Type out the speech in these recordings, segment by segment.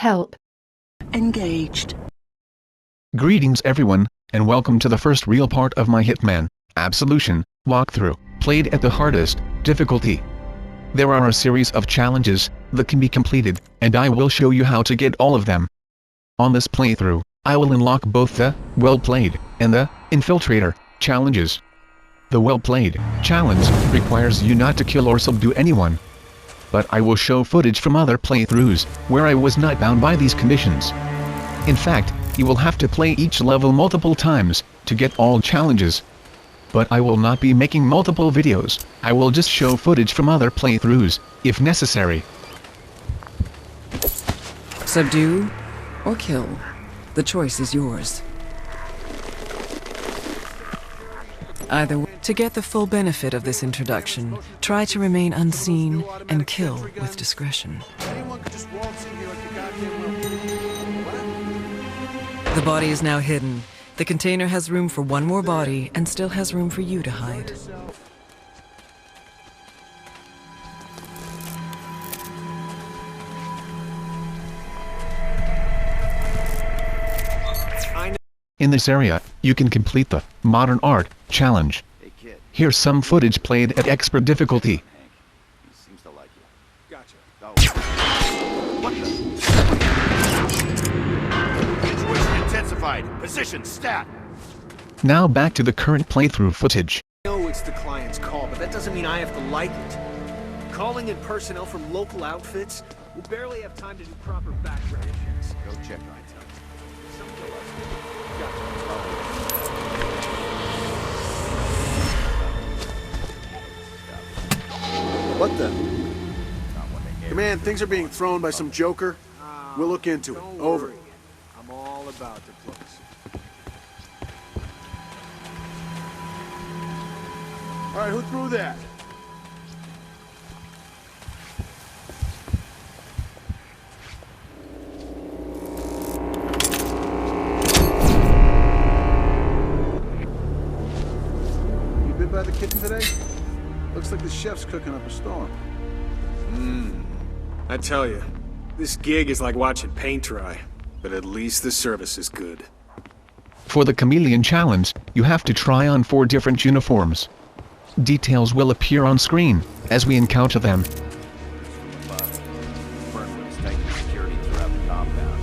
Help. Engaged. Greetings everyone, and welcome to the first real part of my Hitman Absolution walkthrough, played at the hardest difficulty. There are a series of challenges that can be completed, and I will show you how to get all of them. On this playthrough, I will unlock both the Well Played and the Infiltrator challenges. The Well Played challenge requires you not to kill or subdue anyone. But I will show footage from other playthroughs where I was not bound by these conditions. In fact, you will have to play each level multiple times to get all challenges. But I will not be making multiple videos, I will just show footage from other playthroughs, if necessary. Subdue or kill. The choice is yours. Either way, to get the full benefit of this introduction, try to remain unseen and kill with discretion. The body is now hidden. The container has room for one more body and still has room for you to hide. In this area, you can complete the Modern Art Challenge. Here's some footage played at expert difficulty. Seems to like you. Gotcha. What the? Situation intensified. Position stat. Now back to the current playthrough footage. I know it's the client's call, but that doesn't mean I have to like it. Calling in personnel from local outfits, we barely have time to do proper background checks. Go check right now. What the? Command, things are being thrown by some joker. We'll look into it. Over. I'm all about to close. All right, who threw that? You bit by the kitten today? Looks like the chef's cooking up a storm. I tell you, this gig is like watching paint dry, but at least the service is good. For the Chameleon Challenge, you have to try on 4 different uniforms. Details will appear on screen as we encounter them. Burnwood's tightening security throughout the compound.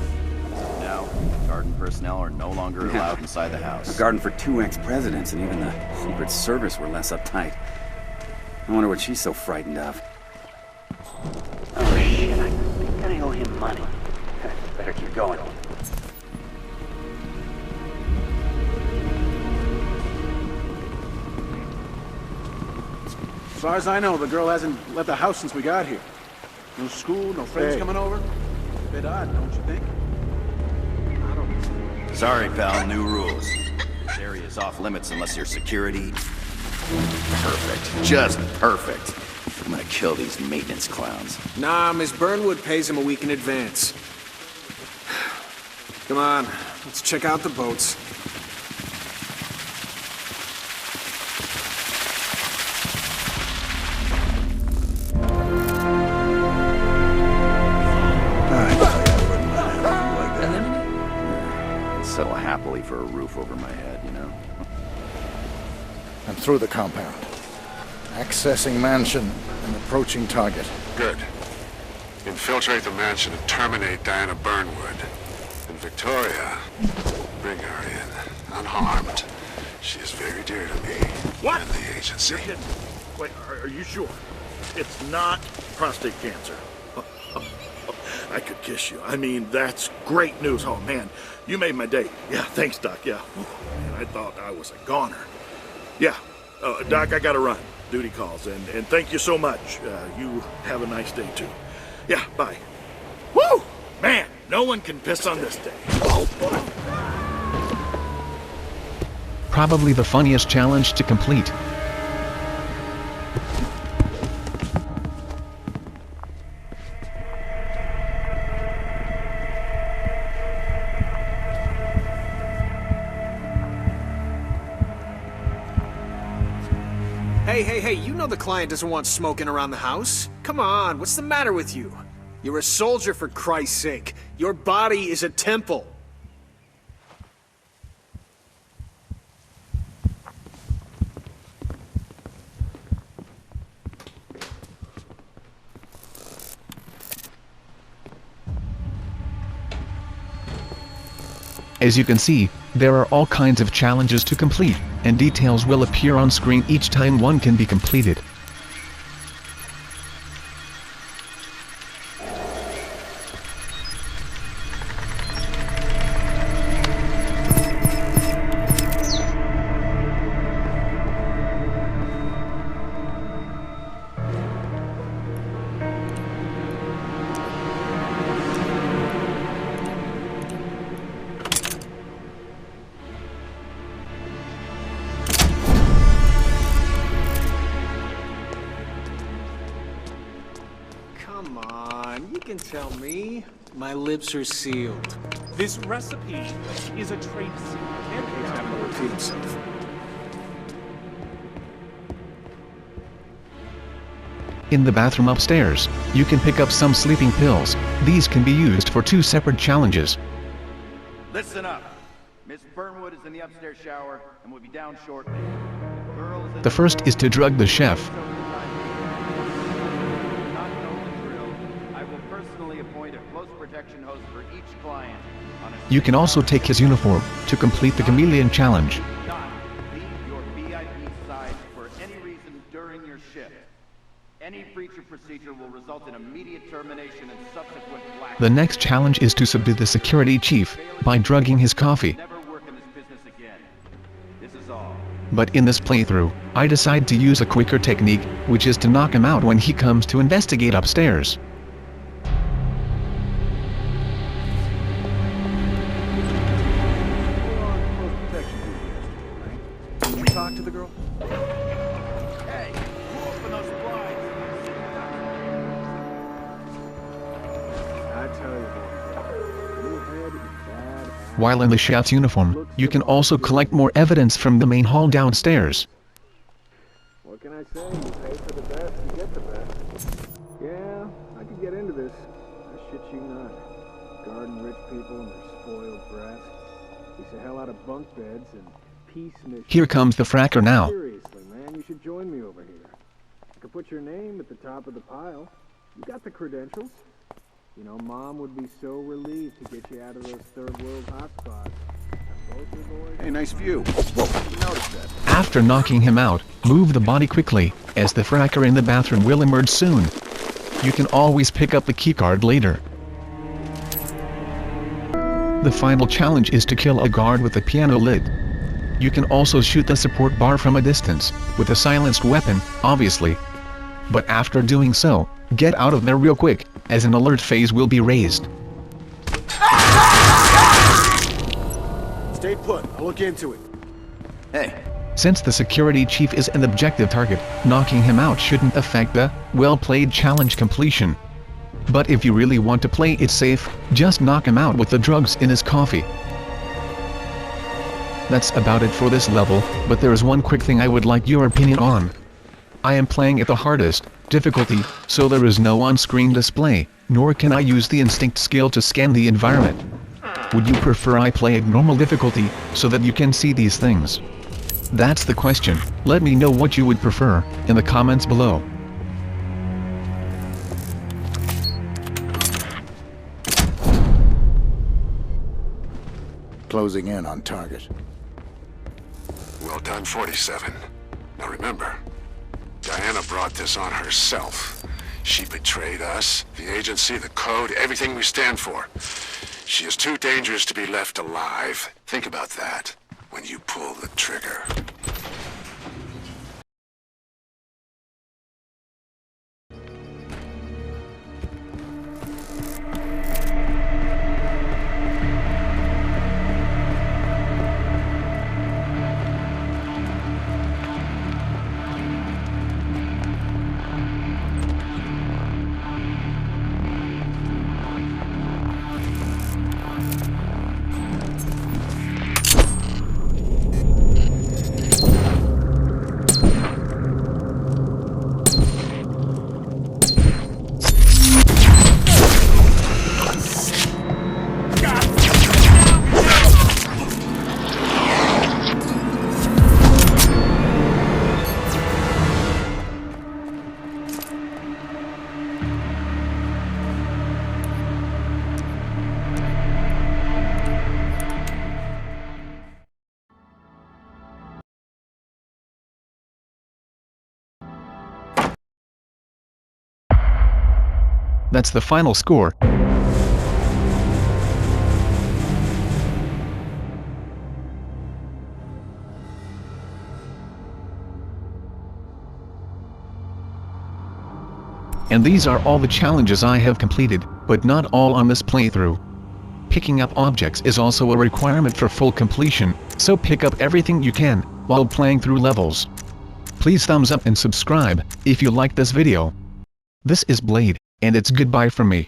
Now, garden personnel are no longer allowed inside the house. A garden for 2 ex-presidents, and even the Secret Service were less uptight. I wonder what she's so frightened of. Oh shit, I think I owe him money. Better keep going. As far as I know, the girl hasn't left the house since we got here. No school, no friends coming over. A bit odd, don't you think? I don't... Sorry, pal, new rules. This area is off limits unless you're security. Perfect. Just perfect. I'm gonna kill these maintenance clowns. Nah, Miss Burnwood pays him a week in advance. Come on, let's check out the boats. Settle happily for a roof over my head, you know? I'm through the compound. Accessing mansion and approaching target. Good. Infiltrate the mansion and terminate Diana Burnwood. And Victoria, bring her in, unharmed. She is very dear to me. What? And the agency. Wait, are you sure? It's not prostate cancer. I could kiss you. I mean, that's great news. Oh, man, you made my day. Yeah, thanks, Doc. Yeah. Oh, man, I thought I was a goner. Yeah. Doc, I gotta run. Duty calls. And thank you so much. You have a nice day, too. Yeah, bye. Woo! Man, no one can piss on this day. Oh, boy. Probably the funniest challenge to complete. Hey, you know the client doesn't want smoking around the house. Come on, what's the matter with you? You're a soldier, for Christ's sake. Your body is a temple. As you can see, there are all kinds of challenges to complete, and details will appear on screen each time one can be completed. Come on, you can tell me. My lips are sealed. This recipe is a trade secret. He's having to repeat himself. In the bathroom upstairs, you can pick up some sleeping pills. These can be used for 2 separate challenges. Listen up. Miss Burnwood is in the upstairs shower and will be down shortly. Girls in The first is to drug the chef. I will personally appoint a close protection host for each client. You can also take his uniform to complete the Chameleon challenge. Leave your VIP side for any reason during your shift. Any breach of procedure will result in immediate termination and subsequent black. The next challenge is to subdue the security chief by drugging his coffee. Never work in this business again. This is all. But in this playthrough, I decide to use a quicker technique, which is to knock him out when he comes to investigate upstairs. Did you talk to the girl? Hey, who opened those blinds? I tell you, you had bad. While in the chef's uniform, you can also collect more evidence from the main hall downstairs. What can I say? You pay for the best, you get the best. Yeah, I could get into this. I shit you not. Guarding rich people and their spoiled brats. Piece of hell out of bunk beds and peace missions. Here comes the fracker now. Seriously, man, you should join me over here. I could put your name at the top of the pile. You got the credentials. You know, Mom would be so relieved to get you out of those third world hotspots. Hey, nice view. Whoa, you noticed that. After knocking him out, move the body quickly, as the fracker in the bathroom will emerge soon. You can always pick up the keycard later. The final challenge is to kill a guard with a piano lid. You can also shoot the support bar from a distance, with a silenced weapon, obviously. But after doing so, get out of there real quick, as an alert phase will be raised. Stay put. I'll look into it. Hey. Since the security chief is an objective target, knocking him out shouldn't affect the well-played challenge completion. But if you really want to play it safe, just knock him out with the drugs in his coffee. That's about it for this level, but there is one quick thing I would like your opinion on. I am playing at the hardest difficulty, so there is no on-screen display, nor can I use the instinct skill to scan the environment. Would you prefer I play at normal difficulty, so that you can see these things? That's the question. Let me know what you would prefer, in the comments below. Closing in on target. Well done, 47. Now remember, Diana brought this on herself. She betrayed us, the agency, the code, everything we stand for. She is too dangerous to be left alive. Think about that when you pull the trigger. That's the final score. And these are all the challenges I have completed, but not all on this playthrough. Picking up objects is also a requirement for full completion, so pick up everything you can while playing through levels. Please thumbs up and subscribe if you like this video. This is Blade, and it's goodbye from me.